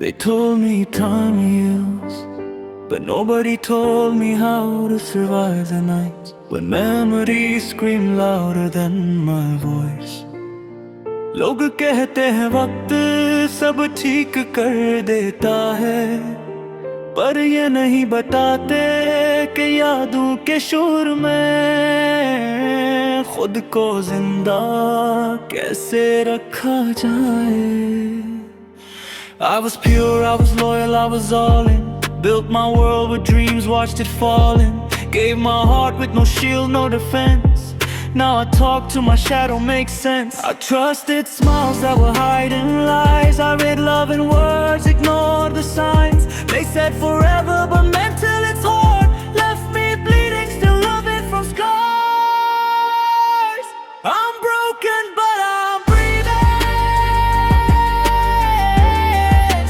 They told me time heals, but nobody told me how to survive the nights when memories scream louder than my voice. लोग कहते हैं वक्त सब ठीक कर देता है, पर ये नहीं बताते कि यादों के शोर में खुद को जिंदा कैसे रखा जाए। I was pure, I was loyal, I was all in. Built my world with dreams, watched it falling. Gave my heart with no shield, no defense. Now I talk to my shadow, makes sense. I trusted smiles that were hiding lies. I read love in words, ignored the signs. They said forever, but meant till it's hard. Left me bleeding, still loving from scars. I'm broken, but I'm breathing.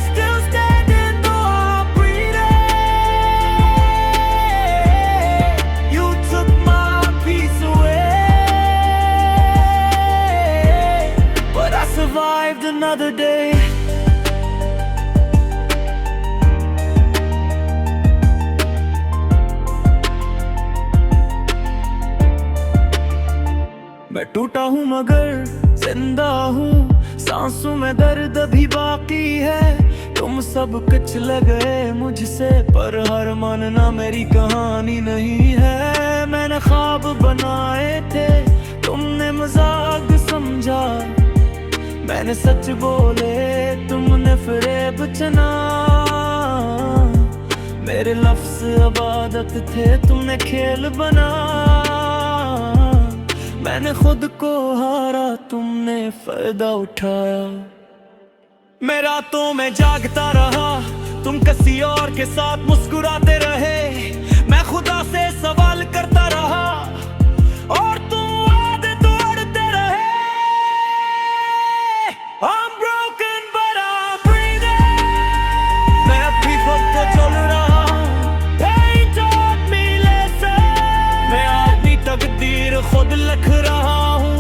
Still standing, though I'm breathing. You took my peace away, but I survived another day. मैं टूटा हूँ मगर जिंदा हूँ, सांसों में दर्द अभी बाकी है। तुम सब पिछले गए मुझसे, पर हर मानना मेरी कहानी नहीं है। मैंने ख्वाब बनाए थे, तुमने मजाक समझा। मैंने सच बोले, तुमने फरेब चुना। मेरे लफ्ज़ इबादत थे, तुमने खेल बना। मैंने खुद को हारा, तुमने फायदा उठाया। मैं रातों में जागता रहा, तुम किसी और के साथ मुस्कुराते रहे। मैं खुदा से सवाल करता रहा, और तुम वादे तोड़ते रहे। I'm broken but I'm breathing. मैं अभी खुद को चल रहा हूँ। Pain taught me lesson. मैं अपनी तकदीर खुद लिख रहा हूँ।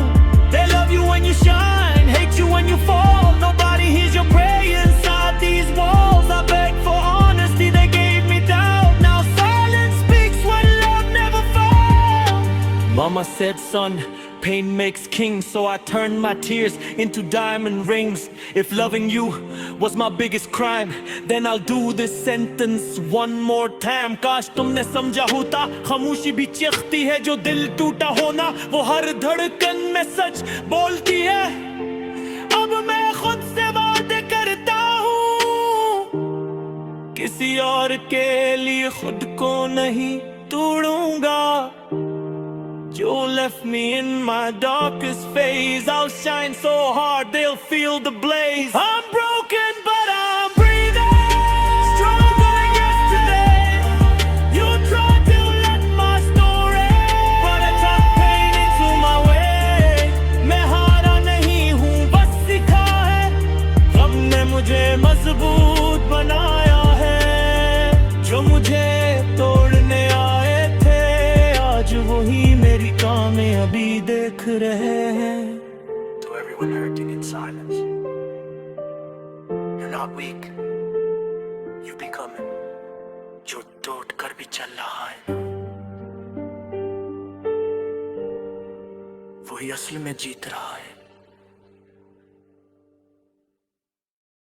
They love you when you shine, hate you when you fall. Nobody hears your prayer inside these walls. I beg for honesty, they gave me doubt. Now silence speaks when love never falls. Mama said, son, pain makes kings, so I turned my tears into diamond rings. If loving you was my biggest crime, then I'll do this sentence one more time. काश तुमने समझा होता, खामोशी भी चीखती है। जो दिल टूटा होना, वो हर धड़कन में सच बोलती है। अब मैं खुद से वादे करता हूँ, किसी और के लिए खुद को नहीं तोड़ूंगा। You left me in my darkest phase. I'll shine so hard they'll feel the blaze. I'm broken but I'm breathing. Stronger than yesterday. You tried to let my story, but I took pain into my way. मैं हारा नहीं हूँ, बस सीखा है। गम ने मुझे मजबूत बनाया है। जो मुझे तोड़ने आए थे, आज वही मेरी कामयाबी देख रहे हैं। To everyone hurting in silence, you're not weak, you're becoming. जो टूट कर भी चल रहा है, वही असल में जीत रहा है।